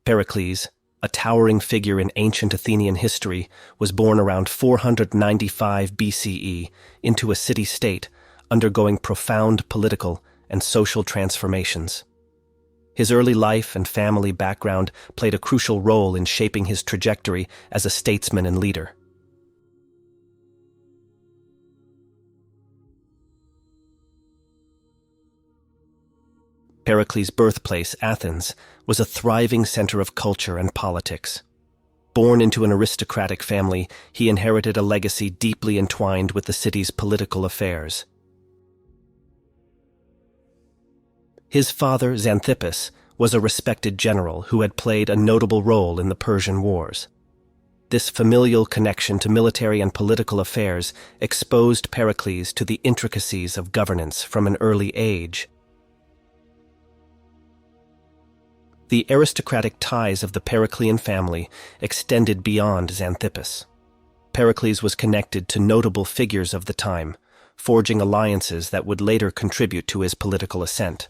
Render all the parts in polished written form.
Pericles, a towering figure in ancient Athenian history, was born around 495 BCE into a city-state undergoing profound political and social transformations. His early life and family background played a crucial role in shaping his trajectory as a statesman and leader. Pericles' birthplace, Athens, was a thriving center of culture and politics. Born into an aristocratic family, he inherited a legacy deeply entwined with the city's political affairs. His father, Xanthippus, was a respected general who had played a notable role in the Persian Wars. This familial connection to military and political affairs exposed Pericles to the intricacies of governance from an early age. The aristocratic ties of the Periclean family extended beyond Xanthippus. Pericles was connected to notable figures of the time, forging alliances that would later contribute to his political ascent.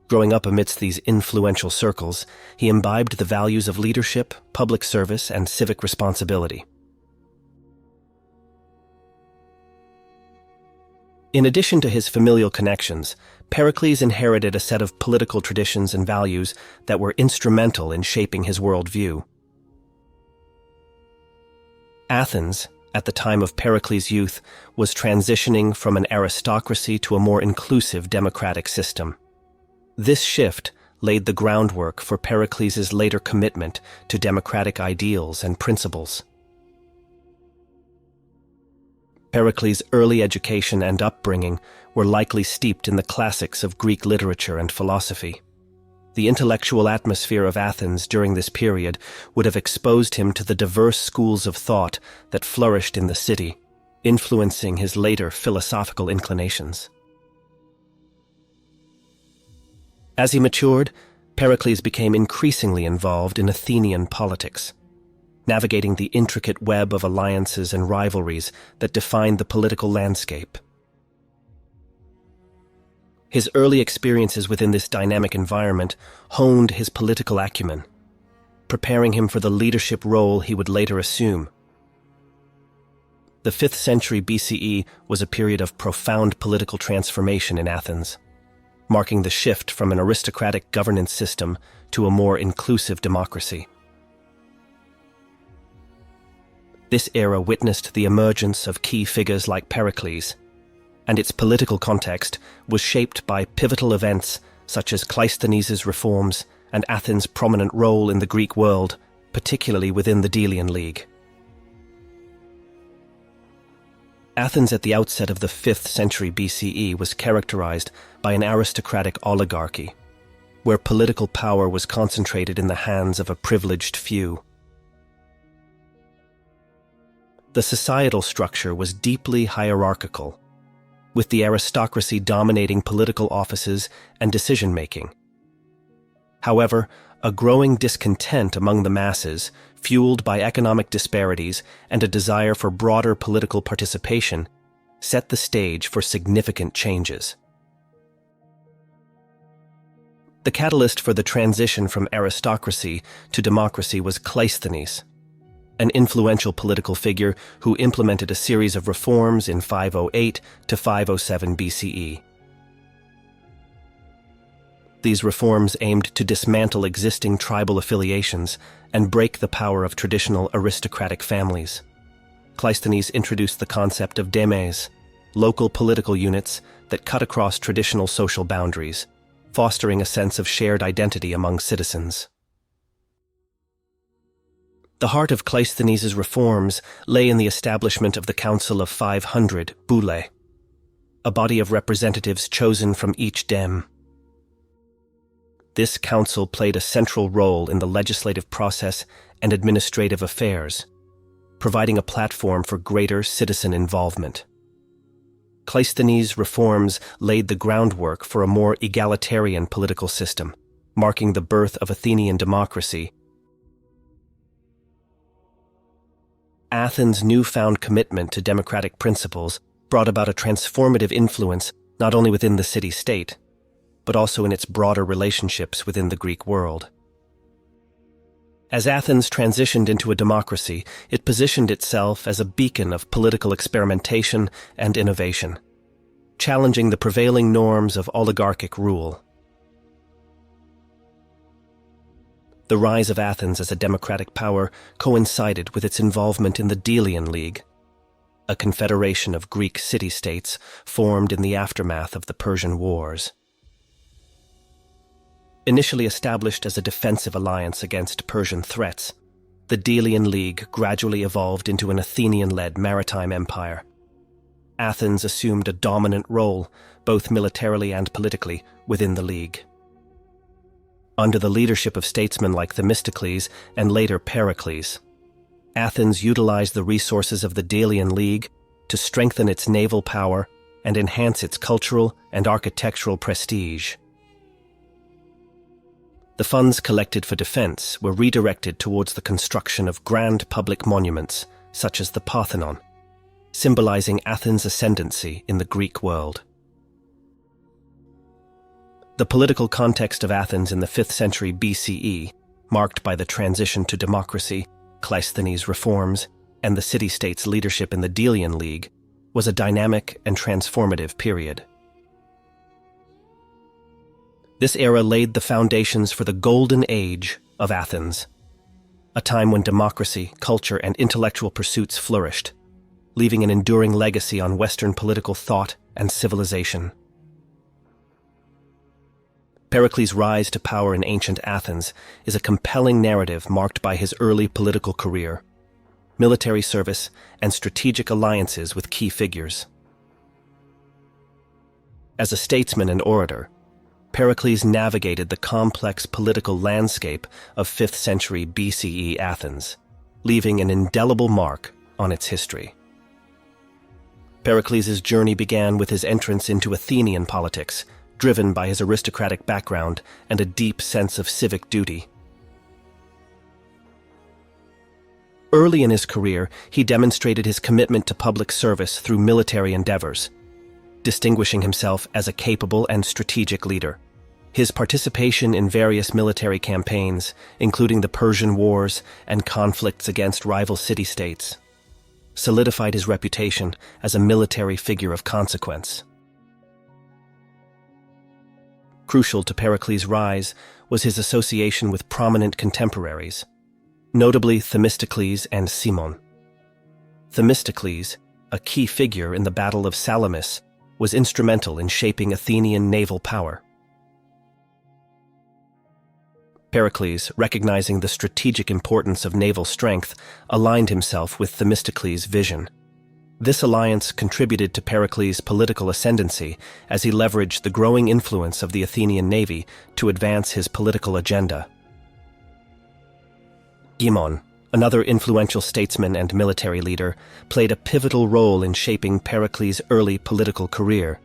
Growing up amidst these influential circles, he imbibed the values of leadership, public service, and civic responsibility. In addition to his familial connections, Pericles inherited a set of political traditions and values that were instrumental in shaping his worldview. Athens, at the time of Pericles' youth, was transitioning from an aristocracy to a more inclusive democratic system. This shift laid the groundwork for Pericles' later commitment to democratic ideals and principles. Pericles' early education and upbringing were likely steeped in the classics of Greek literature and philosophy. The intellectual atmosphere of Athens during this period would have exposed him to the diverse schools of thought that flourished in the city, influencing his later philosophical inclinations. As he matured, Pericles became increasingly involved in Athenian politics, navigating the intricate web of alliances and rivalries that defined the political landscape. His early experiences within this dynamic environment honed his political acumen, preparing him for the leadership role he would later assume. The 5th century BCE was a period of profound political transformation in Athens, marking the shift from an aristocratic governance system to a more inclusive democracy. This era witnessed the emergence of key figures like Pericles, and its political context was shaped by pivotal events such as Cleisthenes' reforms and Athens' prominent role in the Greek world, particularly within the Delian League. Athens at the outset of the 5th century BCE was characterized by an aristocratic oligarchy, where political power was concentrated in the hands of a privileged few. The societal structure was deeply hierarchical, with the aristocracy dominating political offices and decision-making. However, a growing discontent among the masses, fueled by economic disparities and a desire for broader political participation, set the stage for significant changes. The catalyst for the transition from aristocracy to democracy was Cleisthenes, an influential political figure who implemented a series of reforms in 508 to 507 BCE. These reforms aimed to dismantle existing tribal affiliations and break the power of traditional aristocratic families. Cleisthenes introduced the concept of demes, local political units that cut across traditional social boundaries, fostering a sense of shared identity among citizens. The heart of Cleisthenes' reforms lay in the establishment of the Council of 500, Boule, a body of representatives chosen from each deme. This council played a central role in the legislative process and administrative affairs, providing a platform for greater citizen involvement. Cleisthenes' reforms laid the groundwork for a more egalitarian political system, marking the birth of Athenian democracy. Athens' newfound commitment to democratic principles brought about a transformative influence not only within the city-state, but also in its broader relationships within the Greek world. As Athens transitioned into a democracy, it positioned itself as a beacon of political experimentation and innovation, challenging the prevailing norms of oligarchic rule. The rise of Athens as a democratic power coincided with its involvement in the Delian League, a confederation of Greek city-states formed in the aftermath of the Persian Wars. Initially established as a defensive alliance against Persian threats, the Delian League gradually evolved into an Athenian-led maritime empire. Athens assumed a dominant role, both militarily and politically, within the league. Under the leadership of statesmen like Themistocles and later Pericles, Athens utilized the resources of the Delian League to strengthen its naval power and enhance its cultural and architectural prestige. The funds collected for defense were redirected towards the construction of grand public monuments, such as the Parthenon, symbolizing Athens' ascendancy in the Greek world. The political context of Athens in the 5th century BCE, marked by the transition to democracy, Cleisthenes' reforms, and the city-states' leadership in the Delian League, was a dynamic and transformative period. This era laid the foundations for the golden age of Athens, a time when democracy, culture, and intellectual pursuits flourished, leaving an enduring legacy on Western political thought and civilization. Pericles' rise to power in ancient Athens is a compelling narrative marked by his early political career, military service, and strategic alliances with key figures. As a statesman and orator, Pericles navigated the complex political landscape of 5th century BCE Athens, leaving an indelible mark on its history. Pericles' journey began with his entrance into Athenian politics, driven by his aristocratic background and a deep sense of civic duty. Early in his career, he demonstrated his commitment to public service through military endeavors, distinguishing himself as a capable and strategic leader. His participation in various military campaigns, including the Persian Wars and conflicts against rival city-states, solidified his reputation as a military figure of consequence. Crucial to Pericles' rise was his association with prominent contemporaries, notably Themistocles and Cimon. Themistocles, a key figure in the Battle of Salamis, was instrumental in shaping Athenian naval power. Pericles, recognizing the strategic importance of naval strength, aligned himself with Themistocles' vision. This alliance contributed to Pericles' political ascendancy as he leveraged the growing influence of the Athenian navy to advance his political agenda. Cimon, another influential statesman and military leader, played a pivotal role in shaping Pericles' early political career.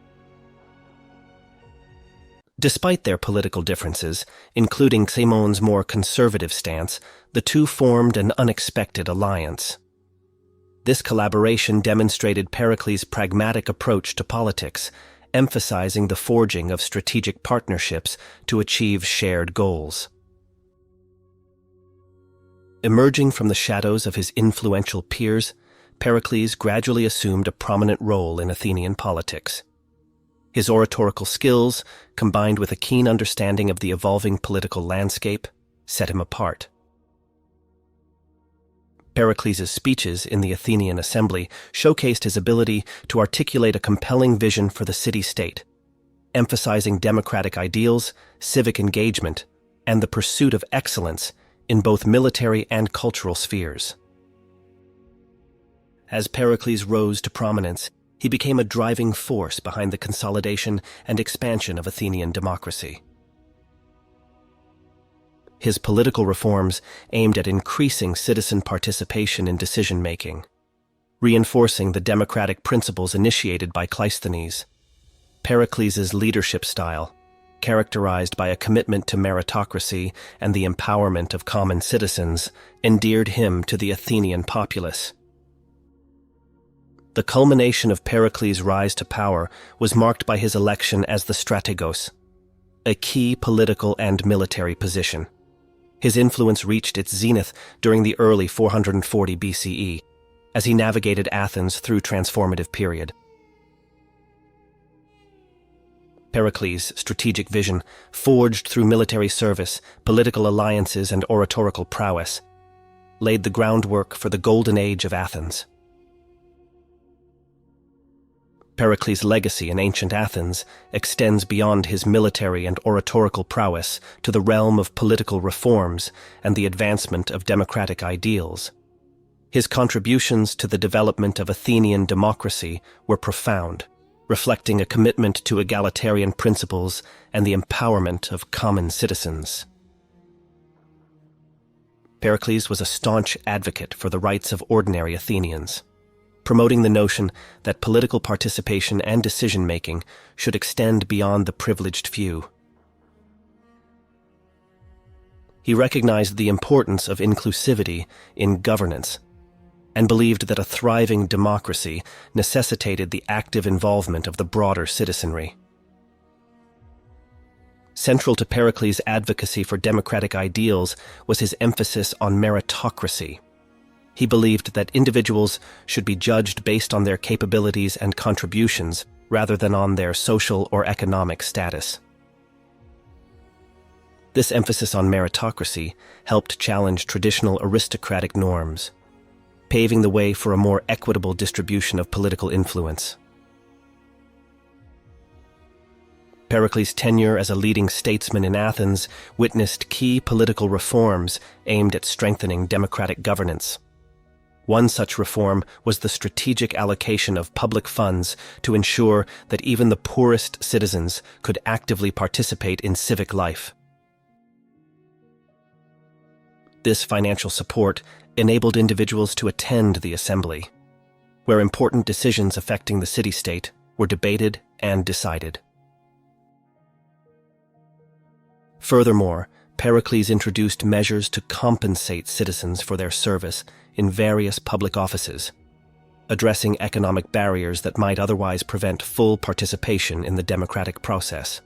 Despite their political differences, including Cimon's more conservative stance, the two formed an unexpected alliance. This collaboration demonstrated Pericles' pragmatic approach to politics, emphasizing the forging of strategic partnerships to achieve shared goals. Emerging from the shadows of his influential peers, Pericles gradually assumed a prominent role in Athenian politics. His oratorical skills, combined with a keen understanding of the evolving political landscape, set him apart. Pericles' speeches in the Athenian assembly showcased his ability to articulate a compelling vision for the city-state, emphasizing democratic ideals, civic engagement, and the pursuit of excellence in both military and cultural spheres. As Pericles rose to prominence, he became a driving force behind the consolidation and expansion of Athenian democracy. His political reforms aimed at increasing citizen participation in decision-making, reinforcing the democratic principles initiated by Cleisthenes. Pericles' leadership style, characterized by a commitment to meritocracy and the empowerment of common citizens, endeared him to the Athenian populace. The culmination of Pericles' rise to power was marked by his election as the strategos, a key political and military position. His influence reached its zenith during the early 440 BCE, as he navigated Athens through transformative period. Pericles' strategic vision, forged through military service, political alliances, and oratorical prowess, laid the groundwork for the golden age of Athens. Pericles' legacy in ancient Athens extends beyond his military and oratorical prowess to the realm of political reforms and the advancement of democratic ideals. His contributions to the development of Athenian democracy were profound, reflecting a commitment to egalitarian principles and the empowerment of common citizens. Pericles was a staunch advocate for the rights of ordinary Athenians, promoting the notion that political participation and decision-making should extend beyond the privileged few. He recognized the importance of inclusivity in governance and believed that a thriving democracy necessitated the active involvement of the broader citizenry. Central to Pericles' advocacy for democratic ideals was his emphasis on meritocracy. He believed that individuals should be judged based on their capabilities and contributions rather than on their social or economic status. This emphasis on meritocracy helped challenge traditional aristocratic norms, paving the way for a more equitable distribution of political influence. Pericles' tenure as a leading statesman in Athens witnessed key political reforms aimed at strengthening democratic governance. One such reform was the strategic allocation of public funds to ensure that even the poorest citizens could actively participate in civic life. This financial support enabled individuals to attend the assembly, where important decisions affecting the city-state were debated and decided. Furthermore, Pericles introduced measures to compensate citizens for their service in various public offices, addressing economic barriers that might otherwise prevent full participation in the democratic process.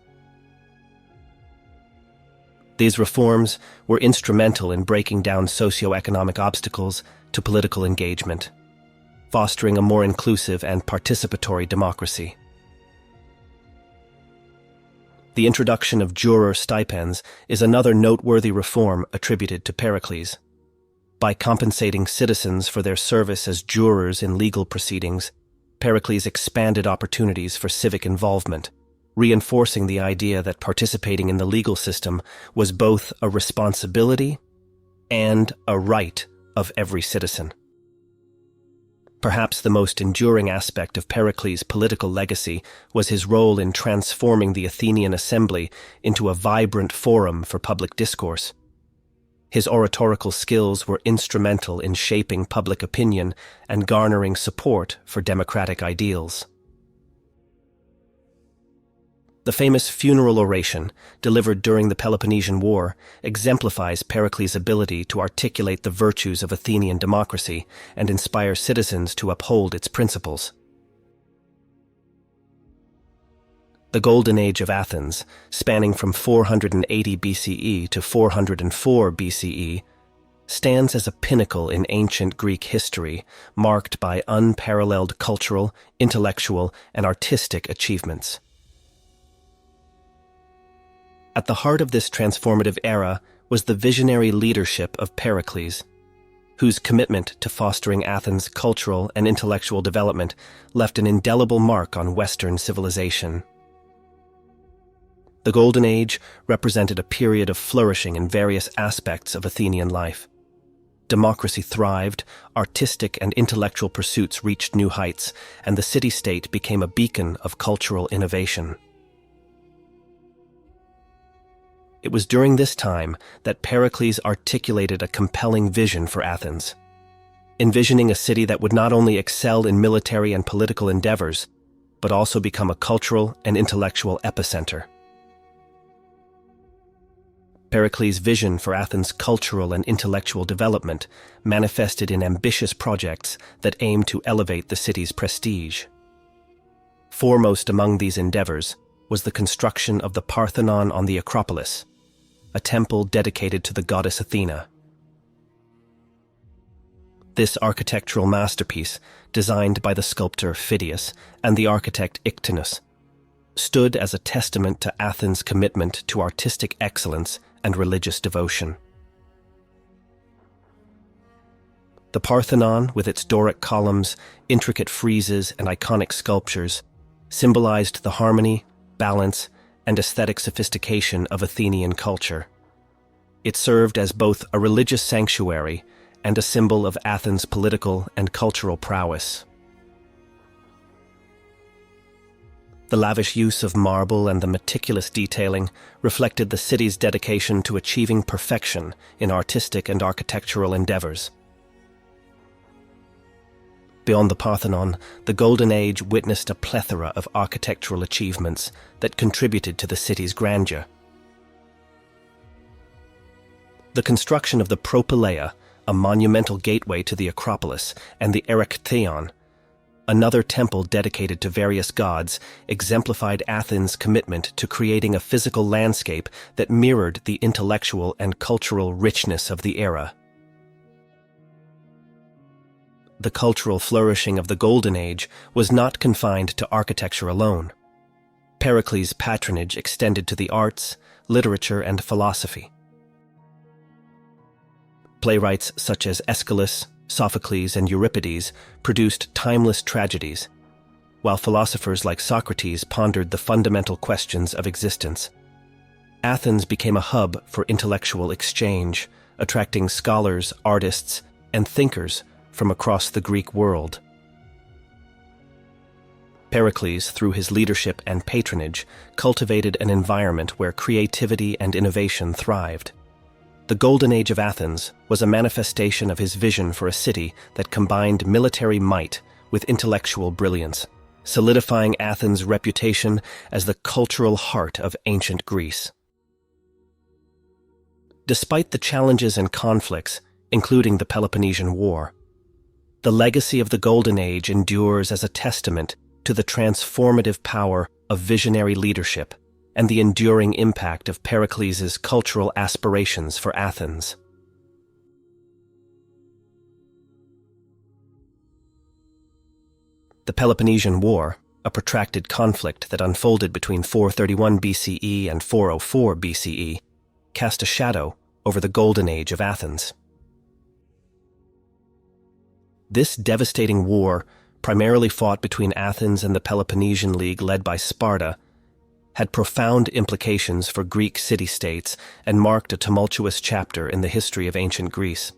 These reforms were instrumental in breaking down socioeconomic obstacles to political engagement, fostering a more inclusive and participatory democracy. The introduction of juror stipends is another noteworthy reform attributed to Pericles. By compensating citizens for their service as jurors in legal proceedings, Pericles expanded opportunities for civic involvement, reinforcing the idea that participating in the legal system was both a responsibility and a right of every citizen. Perhaps the most enduring aspect of Pericles' political legacy was his role in transforming the Athenian assembly into a vibrant forum for public discourse. His oratorical skills were instrumental in shaping public opinion and garnering support for democratic ideals. The famous funeral oration, delivered during the Peloponnesian War, exemplifies Pericles' ability to articulate the virtues of Athenian democracy and inspire citizens to uphold its principles. The Golden Age of Athens, spanning from 480 BCE to 404 BCE, stands as a pinnacle in ancient Greek history, marked by unparalleled cultural, intellectual, and artistic achievements. At the heart of this transformative era was the visionary leadership of Pericles, whose commitment to fostering Athens' cultural and intellectual development left an indelible mark on Western civilization. The Golden Age represented a period of flourishing in various aspects of Athenian life. Democracy thrived, artistic and intellectual pursuits reached new heights, and the city-state became a beacon of cultural innovation. It was during this time that Pericles articulated a compelling vision for Athens, envisioning a city that would not only excel in military and political endeavors, but also become a cultural and intellectual epicenter. Pericles' vision for Athens' cultural and intellectual development manifested in ambitious projects that aimed to elevate the city's prestige. Foremost among these endeavors was the construction of the Parthenon on the Acropolis, a temple dedicated to the goddess Athena. This architectural masterpiece, designed by the sculptor Phidias and the architect Ictinus, stood as a testament to Athens' commitment to artistic excellence and religious devotion. The Parthenon, with its Doric columns, intricate friezes, and iconic sculptures, symbolized the harmony, balance, and aesthetic sophistication of Athenian culture. It served as both a religious sanctuary and a symbol of Athens' political and cultural prowess. The lavish use of marble and the meticulous detailing reflected the city's dedication to achieving perfection in artistic and architectural endeavors. Beyond the Parthenon, the Golden Age witnessed a plethora of architectural achievements that contributed to the city's grandeur. The construction of the Propylaea, a monumental gateway to the Acropolis, and the Erechtheion, another temple dedicated to various gods, exemplified Athens' commitment to creating a physical landscape that mirrored the intellectual and cultural richness of the era. The cultural flourishing of the Golden Age was not confined to architecture alone. Pericles' patronage extended to the arts, literature, and philosophy. Playwrights such as Aeschylus, Sophocles, and Euripides produced timeless tragedies, while philosophers like Socrates pondered the fundamental questions of existence. Athens became a hub for intellectual exchange, attracting scholars, artists, and thinkers from across the Greek world. Pericles, through his leadership and patronage, cultivated an environment where creativity and innovation thrived. The Golden Age of Athens was a manifestation of his vision for a city that combined military might with intellectual brilliance, solidifying Athens' reputation as the cultural heart of ancient Greece. Despite the challenges and conflicts, including the Peloponnesian War, the legacy of the Golden Age endures as a testament to the transformative power of visionary leadership and the enduring impact of Pericles' cultural aspirations for Athens. The Peloponnesian War, a protracted conflict that unfolded between 431 BCE and 404 BCE, cast a shadow over the Golden Age of Athens. This devastating war, primarily fought between Athens and the Peloponnesian League led by Sparta, had profound implications for Greek city-states and marked a tumultuous chapter in the history of ancient Greece.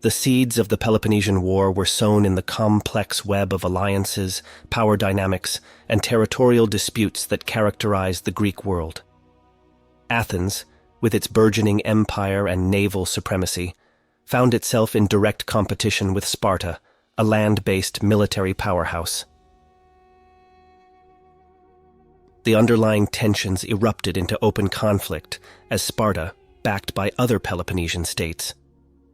The seeds of the Peloponnesian War were sown in the complex web of alliances, power dynamics, and territorial disputes that characterized the Greek world. Athens, with its burgeoning empire and naval supremacy, found itself in direct competition with Sparta, a land-based military powerhouse. The underlying tensions erupted into open conflict as Sparta, backed by other Peloponnesian states,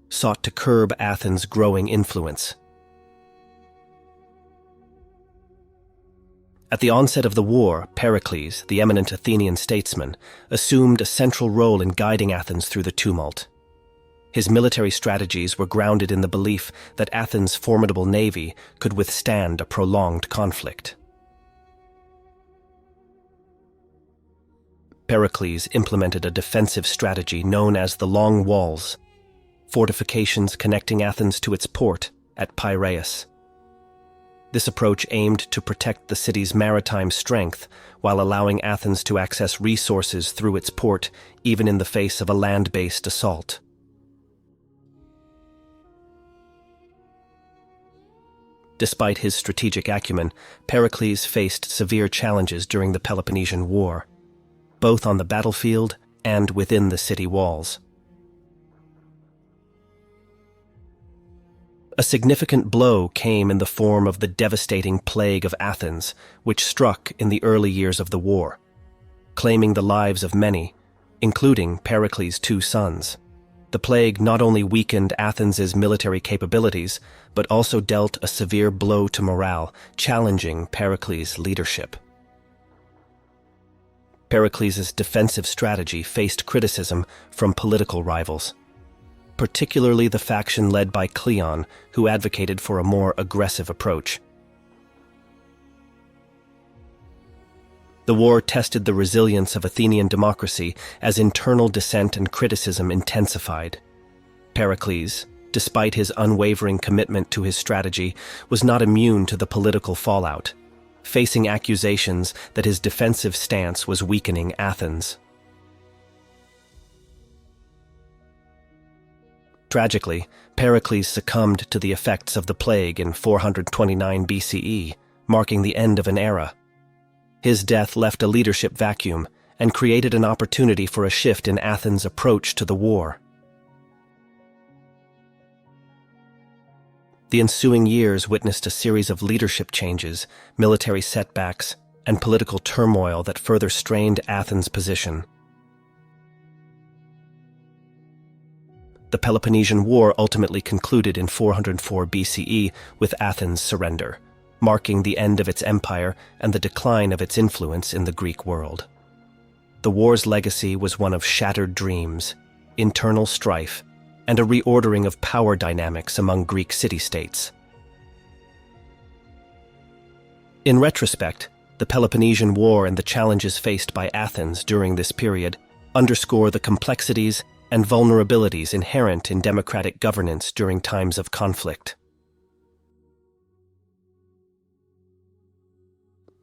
sought to curb Athens' growing influence. At the onset of the war, Pericles, the eminent Athenian statesman, assumed a central role in guiding Athens through the tumult. His military strategies were grounded in the belief that Athens' formidable navy could withstand a prolonged conflict. Pericles implemented a defensive strategy known as the Long Walls, fortifications connecting Athens to its port at Piraeus. This approach aimed to protect the city's maritime strength while allowing Athens to access resources through its port even in the face of a land-based assault. Despite his strategic acumen, Pericles faced severe challenges during the Peloponnesian War, both on the battlefield and within the city walls. A significant blow came in the form of the devastating plague of Athens, which struck in the early years of the war, claiming the lives of many, including Pericles' two sons. The plague not only weakened Athens's military capabilities, but also dealt a severe blow to morale, challenging Pericles' leadership. Pericles' defensive strategy faced criticism from political rivals, particularly the faction led by Cleon, who advocated for a more aggressive approach. The war tested the resilience of Athenian democracy as internal dissent and criticism intensified. Pericles, despite his unwavering commitment to his strategy, was not immune to the political fallout, facing accusations that his defensive stance was weakening Athens. Tragically, Pericles succumbed to the effects of the plague in 429 BCE, marking the end of an era. His death left a leadership vacuum and created an opportunity for a shift in Athens' approach to the war. The ensuing years witnessed a series of leadership changes, military setbacks, and political turmoil that further strained Athens' position. The Peloponnesian War ultimately concluded in 404 BCE with Athens' surrender, marking the end of its empire and the decline of its influence in the Greek world. The war's legacy was one of shattered dreams, internal strife, and a reordering of power dynamics among Greek city-states. In retrospect, the Peloponnesian War and the challenges faced by Athens during this period underscore the complexities and vulnerabilities inherent in democratic governance during times of conflict.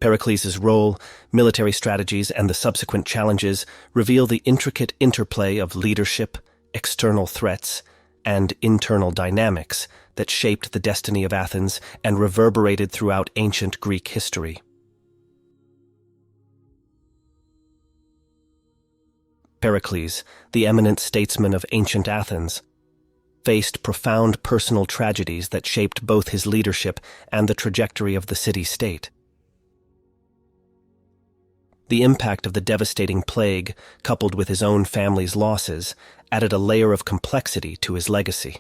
Pericles' role, military strategies, and the subsequent challenges reveal the intricate interplay of leadership, external threats, and internal dynamics that shaped the destiny of Athens and reverberated throughout ancient Greek history. Pericles, the eminent statesman of ancient Athens, faced profound personal tragedies that shaped both his leadership and the trajectory of the city-state. The impact of the devastating plague, coupled with his own family's losses, added a layer of complexity to his legacy.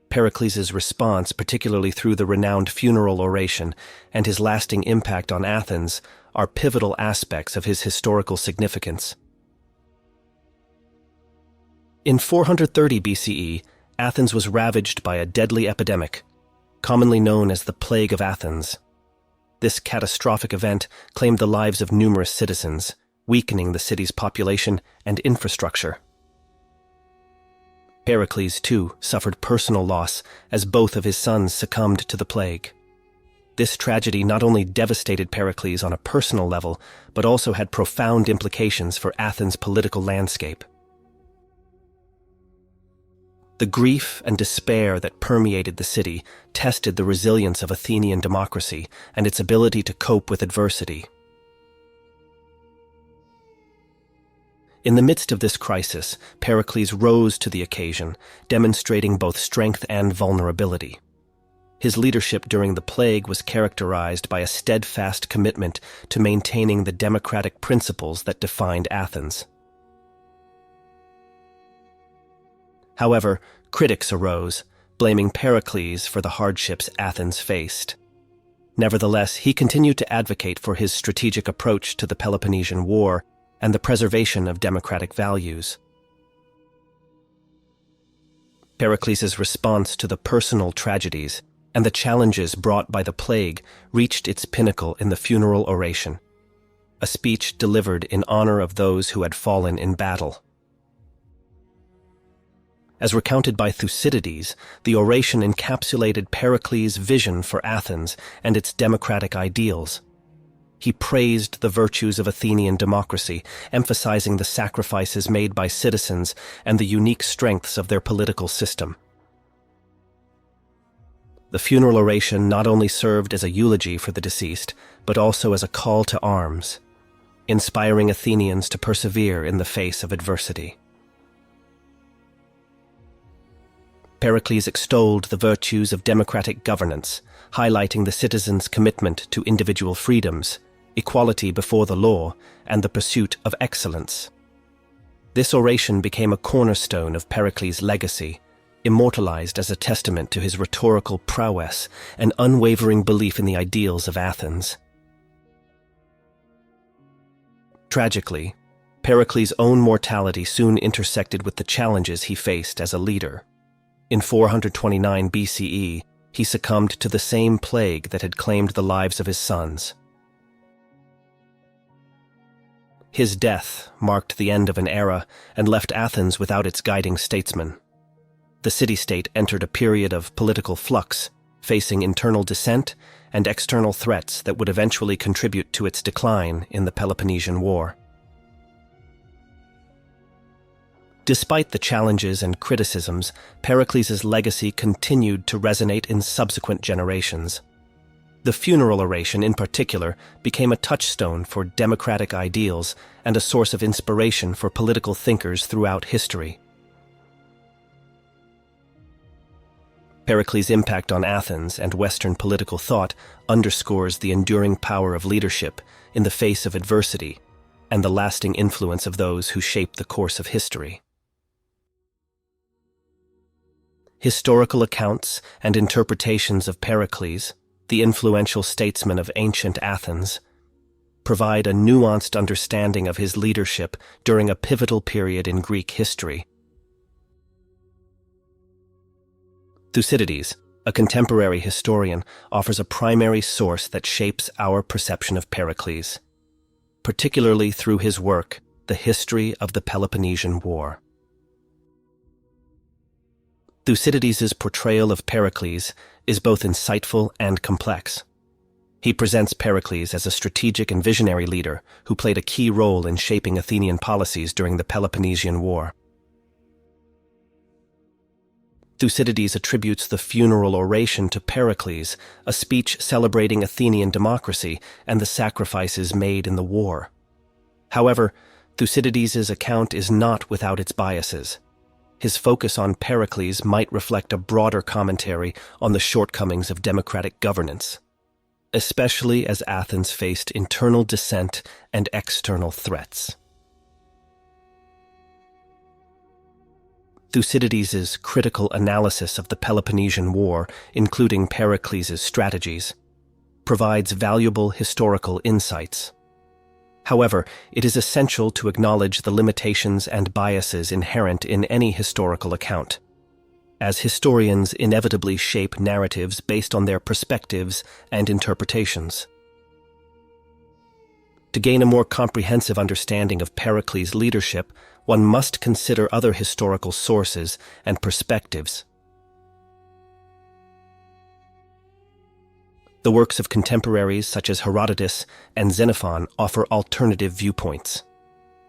Pericles' response, particularly through the renowned funeral oration, and his lasting impact on Athens, are pivotal aspects of his historical significance. In 430 BCE, Athens was ravaged by a deadly epidemic, commonly known as the Plague of Athens. This catastrophic event claimed the lives of numerous citizens, weakening the city's population and infrastructure. Pericles, too, suffered personal loss as both of his sons succumbed to the plague. This tragedy not only devastated Pericles on a personal level, but also had profound implications for Athens' political landscape. The grief and despair that permeated the city tested the resilience of Athenian democracy and its ability to cope with adversity. In the midst of this crisis, Pericles rose to the occasion, demonstrating both strength and vulnerability. His leadership during the plague was characterized by a steadfast commitment to maintaining the democratic principles that defined Athens. However, critics arose, blaming Pericles for the hardships Athens faced. Nevertheless, he continued to advocate for his strategic approach to the Peloponnesian War and the preservation of democratic values. Pericles' response to the personal tragedies and the challenges brought by the plague reached its pinnacle in the funeral oration, a speech delivered in honor of those who had fallen in battle. As recounted by Thucydides, the oration encapsulated Pericles' vision for Athens and its democratic ideals. He praised the virtues of Athenian democracy, emphasizing the sacrifices made by citizens and the unique strengths of their political system. The funeral oration not only served as a eulogy for the deceased, but also as a call to arms, inspiring Athenians to persevere in the face of adversity. Pericles extolled the virtues of democratic governance, highlighting the citizens' commitment to individual freedoms, equality before the law, and the pursuit of excellence. This oration became a cornerstone of Pericles' legacy, immortalized as a testament to his rhetorical prowess and unwavering belief in the ideals of Athens. Tragically, Pericles' own mortality soon intersected with the challenges he faced as a leader. In 429 BCE, he succumbed to the same plague that had claimed the lives of his sons. His death marked the end of an era and left Athens without its guiding statesman. The city-state entered a period of political flux, facing internal dissent and external threats that would eventually contribute to its decline in the Peloponnesian War. Despite the challenges and criticisms, Pericles' legacy continued to resonate in subsequent generations. The funeral oration, in particular, became a touchstone for democratic ideals and a source of inspiration for political thinkers throughout history. Pericles' impact on Athens and Western political thought underscores the enduring power of leadership in the face of adversity and the lasting influence of those who shape the course of history. Historical accounts and interpretations of Pericles, the influential statesman of ancient Athens, provide a nuanced understanding of his leadership during a pivotal period in Greek history. Thucydides, a contemporary historian, offers a primary source that shapes our perception of Pericles, particularly through his work, The History of the Peloponnesian War. Thucydides' portrayal of Pericles is both insightful and complex. He presents Pericles as a strategic and visionary leader who played a key role in shaping Athenian policies during the Peloponnesian War. Thucydides attributes the funeral oration to Pericles, a speech celebrating Athenian democracy and the sacrifices made in the war. However, Thucydides' account is not without its biases. His focus on Pericles might reflect a broader commentary on the shortcomings of democratic governance, especially as Athens faced internal dissent and external threats. Thucydides' critical analysis of the Peloponnesian War, including Pericles' strategies, provides valuable historical insights. However, it is essential to acknowledge the limitations and biases inherent in any historical account, as historians inevitably shape narratives based on their perspectives and interpretations. To gain a more comprehensive understanding of Pericles' leadership, one must consider other historical sources and perspectives. The works of contemporaries such as Herodotus and Xenophon offer alternative viewpoints.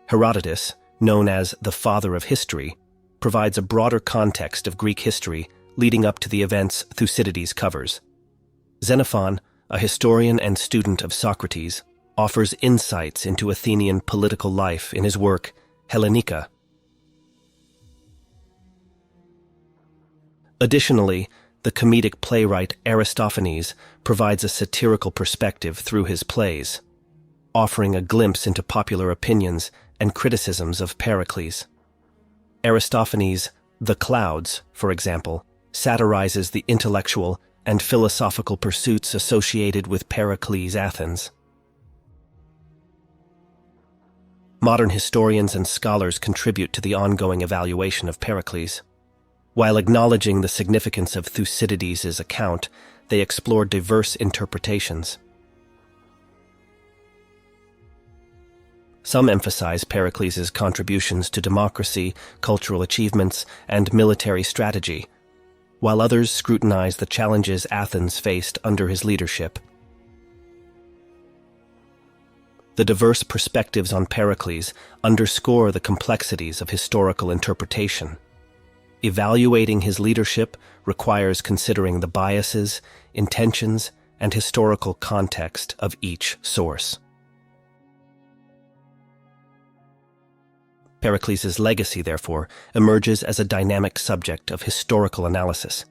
Herodotus, known as the father of history, provides a broader context of Greek history leading up to the events Thucydides covers. Xenophon, a historian and student of Socrates, offers insights into Athenian political life in his work Hellenica. Additionally, the comedic playwright Aristophanes provides a satirical perspective through his plays, offering a glimpse into popular opinions and criticisms of Pericles. Aristophanes' The Clouds, for example, satirizes the intellectual and philosophical pursuits associated with Pericles' Athens. Modern historians and scholars contribute to the ongoing evaluation of Pericles. While acknowledging the significance of Thucydides' account, they explore diverse interpretations. Some emphasize Pericles' contributions to democracy, cultural achievements, and military strategy, while others scrutinize the challenges Athens faced under his leadership. The diverse perspectives on Pericles underscore the complexities of historical interpretation. Evaluating his leadership requires considering the biases, intentions, and historical context of each source. Pericles' legacy, therefore, emerges as a dynamic subject of historical analysis,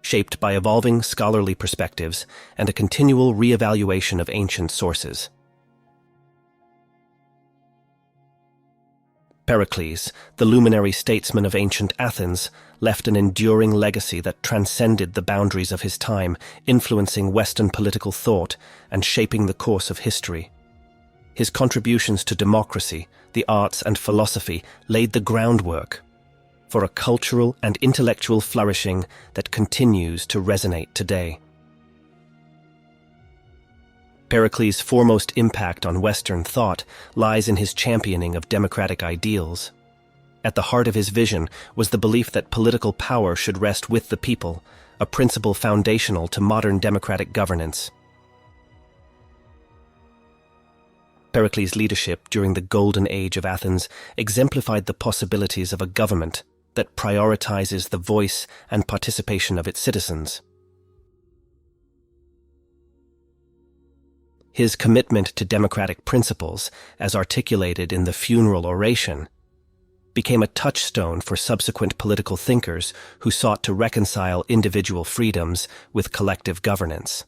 shaped by evolving scholarly perspectives and a continual re-evaluation of ancient sources. Pericles, the luminary statesman of ancient Athens, left an enduring legacy that transcended the boundaries of his time, influencing Western political thought and shaping the course of history. His contributions to democracy, the arts, and philosophy laid the groundwork for a cultural and intellectual flourishing that continues to resonate today. Pericles' foremost impact on Western thought lies in his championing of democratic ideals. At the heart of his vision was the belief that political power should rest with the people, a principle foundational to modern democratic governance. Pericles' leadership during the Golden Age of Athens exemplified the possibilities of a government that prioritizes the voice and participation of its citizens. His commitment to democratic principles, as articulated in the Funeral Oration, became a touchstone for subsequent political thinkers who sought to reconcile individual freedoms with collective governance.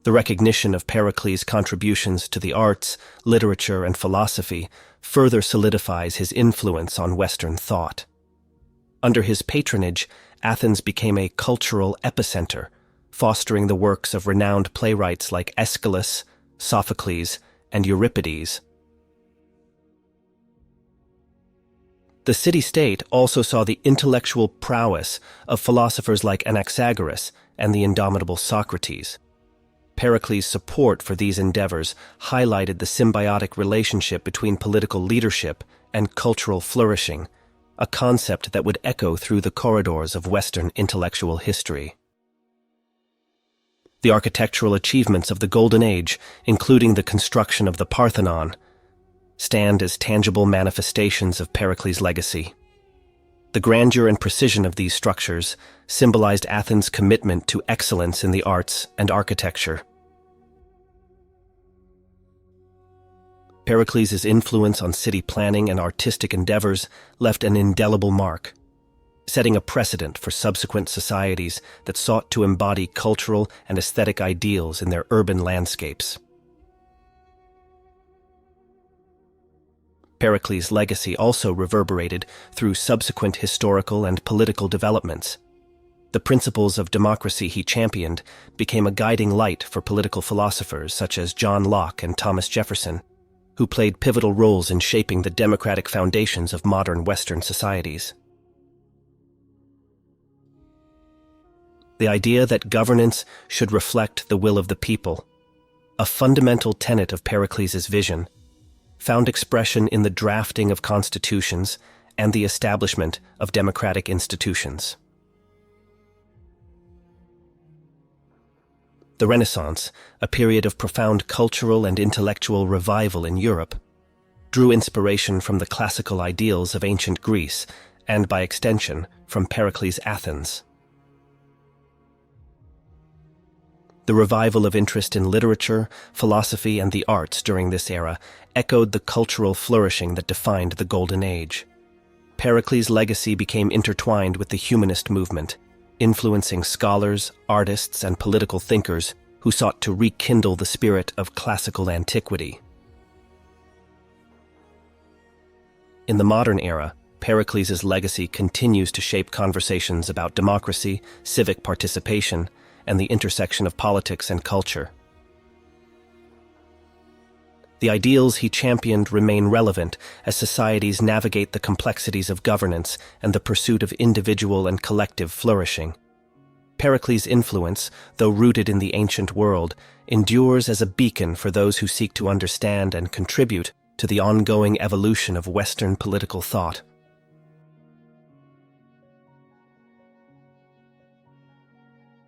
The recognition of Pericles' contributions to the arts, literature, and philosophy further solidifies his influence on Western thought. Under his patronage, Athens became a cultural epicenter, fostering the works of renowned playwrights like Aeschylus, Sophocles, and Euripides. The city-state also saw the intellectual prowess of philosophers like Anaxagoras and the indomitable Socrates. Pericles' support for these endeavors highlighted the symbiotic relationship between political leadership and cultural flourishing, a concept that would echo through the corridors of Western intellectual history. The architectural achievements of the Golden Age, including the construction of the Parthenon, stand as tangible manifestations of Pericles' legacy. The grandeur and precision of these structures symbolized Athens' commitment to excellence in the arts and architecture. Pericles' influence on city planning and artistic endeavors left an indelible mark, setting a precedent for subsequent societies that sought to embody cultural and aesthetic ideals in their urban landscapes. Pericles' legacy also reverberated through subsequent historical and political developments. The principles of democracy he championed became a guiding light for political philosophers such as John Locke and Thomas Jefferson, who played pivotal roles in shaping the democratic foundations of modern Western societies. The idea that governance should reflect the will of the people, a fundamental tenet of Pericles' vision, found expression in the drafting of constitutions and the establishment of democratic institutions. The Renaissance, a period of profound cultural and intellectual revival in Europe, drew inspiration from the classical ideals of ancient Greece and, by extension, from Pericles' Athens. The revival of interest in literature, philosophy, and the arts during this era echoed the cultural flourishing that defined the Golden Age. Pericles' legacy became intertwined with the humanist movement, influencing scholars, artists, and political thinkers who sought to rekindle the spirit of classical antiquity. In the modern era, Pericles' legacy continues to shape conversations about democracy, civic participation, and the intersection of politics and culture. The ideals he championed remain relevant as societies navigate the complexities of governance and the pursuit of individual and collective flourishing. Pericles' influence, though rooted in the ancient world, endures as a beacon for those who seek to understand and contribute to the ongoing evolution of Western political thought.